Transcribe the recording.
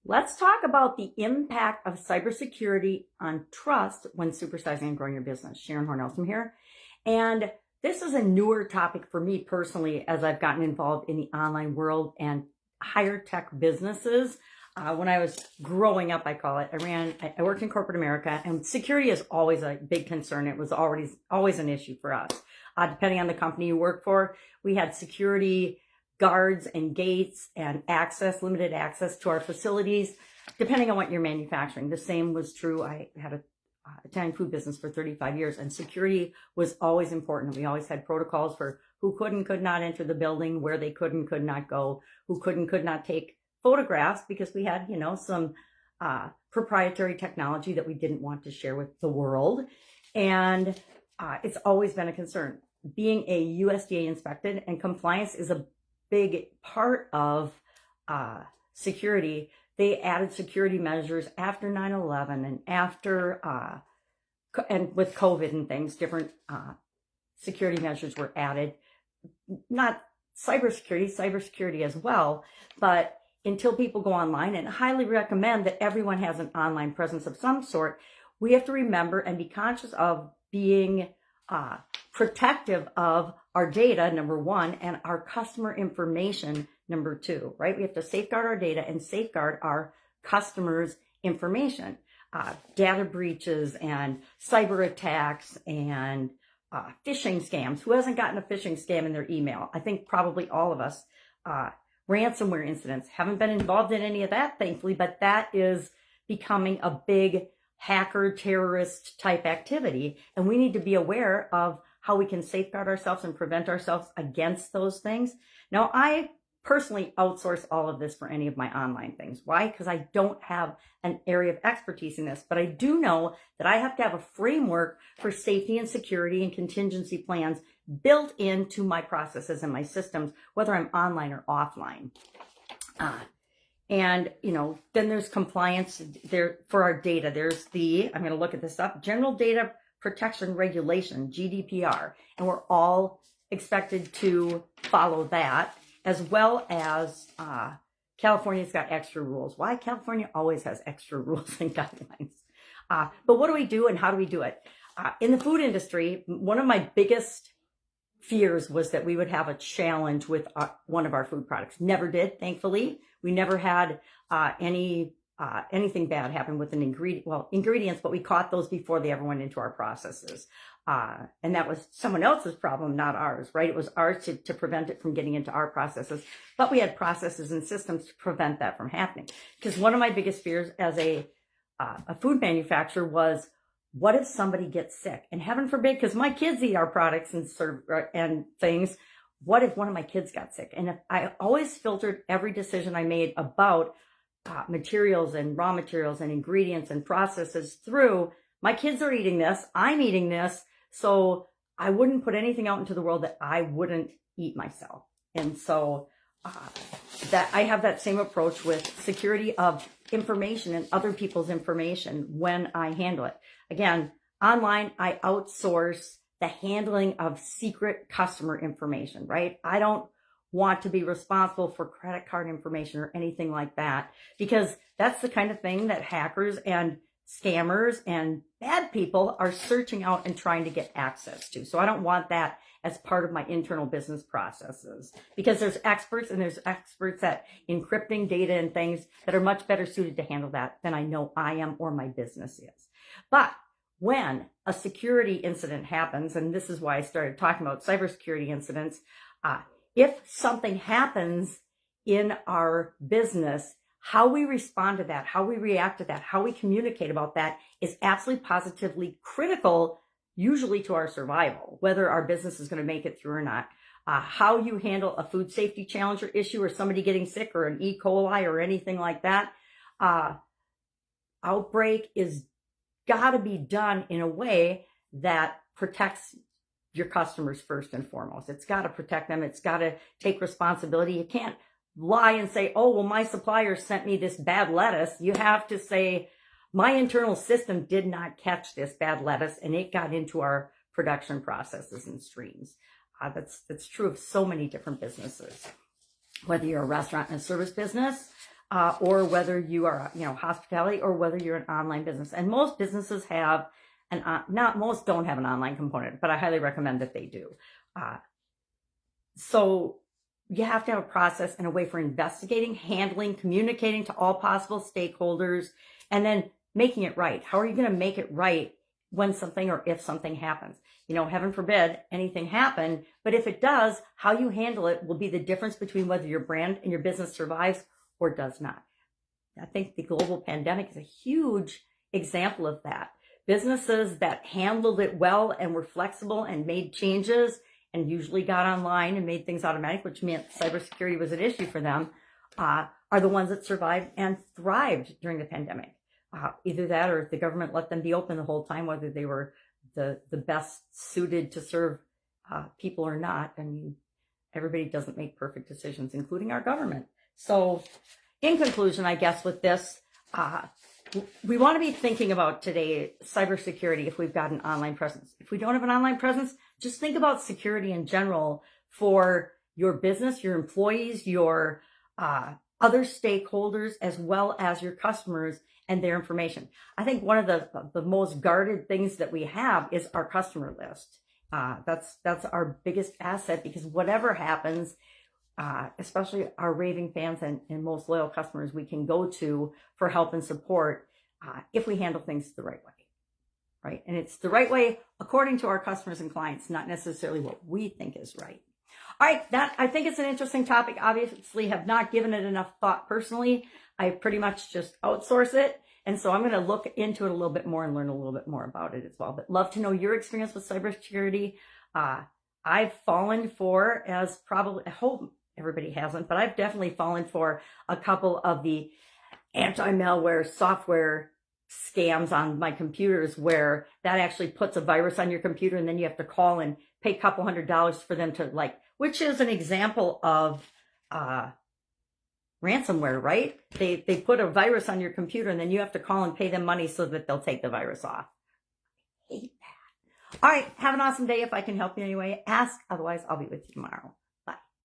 Let's talk about the impact of cybersecurity on trust when supersizing and growing your business. Sharon Horne-Ellstrom here. And this is a newer topic for me personally as I've gotten involved in the online world and higher tech businesses. When I was growing up, I call it, I worked in corporate America, and security is always a big concern. It was always an issue for us. Depending on the company you work for, we had security guards and gates and limited access to our facilities, depending on what you're manufacturing. The same was true. I had a Italian food business for 35 years, and security was always important. We always had protocols for who could not enter the building, where they could not go, who could not take photographs, because we had, some proprietary technology that we didn't want to share with the world. And it's always been a concern. Being a USDA inspected, and compliance is a big part of security. They added security measures after 9/11 and after and with COVID and things, different security measures were added. Not cybersecurity as well, but until people go online, and I highly recommend that everyone has an online presence of some sort, we have to remember and be conscious of being protective of our data, number one, and our customer information, number two, right? We have to safeguard our data and safeguard our customers' information. Data breaches and cyber attacks and phishing scams. Who hasn't gotten a phishing scam in their email? I think probably all of us. Ransomware incidents. Haven't been involved in any of that, thankfully, but that is becoming a big hacker, terrorist type activity. And we need to be aware of how we can safeguard ourselves and prevent ourselves against those things. Now, I personally outsource all of this for any of my online things. Why? Because I don't have an area of expertise in this, but I do know that I have to have a framework for safety and security and contingency plans built into my processes and my systems, whether I'm online or offline. And, then there's compliance there for our data. There's I'm going to look at this up, General Data Protection Regulation, GDPR, and we're all expected to follow that, as well as California's got extra rules. Why? California always has extra rules and guidelines. But what do we do and how do we do it? In the food industry, one of my biggest fears was that we would have a challenge with one of our food products. Never did, thankfully. We never had anything bad happen with ingredients, but we caught those before they ever went into our processes. And that was someone else's problem, not ours, right? It was ours to prevent it from getting into our processes. But we had processes and systems to prevent that from happening. Because one of my biggest fears as a food manufacturer was, what if somebody gets sick? And heaven forbid, because my kids eat our products and things, what if one of my kids got sick? And if I always filtered every decision I made about materials and raw materials and ingredients and processes through, my kids are eating this, I'm eating this, so I wouldn't put anything out into the world that I wouldn't eat myself. And so that I have that same approach with security of information and other people's information when I handle it. Again, online, I outsource the handling of secret customer information, right? I don't want to be responsible for credit card information or anything like that, because that's the kind of thing that hackers and scammers and bad people are searching out and trying to get access to. So I don't want that as part of my internal business processes, because there's experts at encrypting data and things that are much better suited to handle that than I know I am or my business is. But when a security incident happens, and this is why I started talking about cybersecurity incidents, if something happens in our business, how we respond to that, how we react to that, how we communicate about that is absolutely positively critical, usually to our survival, whether our business is going to make it through or not. How you handle a food safety challenge or issue, or somebody getting sick, or an E. coli or anything like that, outbreak is got to be done in a way that protects your customers first and foremost. It's got to protect them. It's got to take responsibility. You can't lie and say, oh, well, my supplier sent me this bad lettuce. You have to say, my internal system did not catch this bad lettuce, and it got into our production processes and streams. That's true of so many different businesses. Whether you're a restaurant and a service business, or whether you are, hospitality, or whether you're an online business. And most businesses have not most don't have an online component, but I highly recommend that they do. So you have to have a process and a way for investigating, handling, communicating to all possible stakeholders, and then making it right. How are you going to make it right when something or if something happens? Heaven forbid anything happen, but if it does, how you handle it will be the difference between whether your brand and your business survives or does not. I think the global pandemic is a huge example of that. Businesses that handled it well and were flexible and made changes and usually got online and made things automatic, which meant cybersecurity was an issue for them, are the ones that survived and thrived during the pandemic. Either that or the government let them be open the whole time, whether they were the best suited to serve people or not. I mean, everybody doesn't make perfect decisions, including our government. So in conclusion, I guess with this, we want to be thinking about today cybersecurity if we've got an online presence. If we don't have an online presence, just think about security in general for your business, your employees, your other stakeholders, as well as your customers and their information. I think one of the most guarded things that we have is our customer list. That's our biggest asset, because whatever happens, especially our raving fans and most loyal customers, we can go to for help and support if we handle things the right way, right? And it's the right way according to our customers and clients, not necessarily what we think is right. All right, I think it's an interesting topic. Obviously, have not given it enough thought personally. I pretty much just outsource it. And so I'm going to look into it a little bit more and learn a little bit more about it as well. But love to know your experience with cybersecurity. I've fallen for, as probably, I hope everybody hasn't, but I've definitely fallen for a couple of the anti-malware software scams on my computers, where that actually puts a virus on your computer and then you have to call and pay a couple $100s for them to which is an example of ransomware, right? They put a virus on your computer and then you have to call and pay them money so that they'll take the virus off. I hate that. All right, have an awesome day. If I can help you in any way, ask. Otherwise, I'll be with you tomorrow.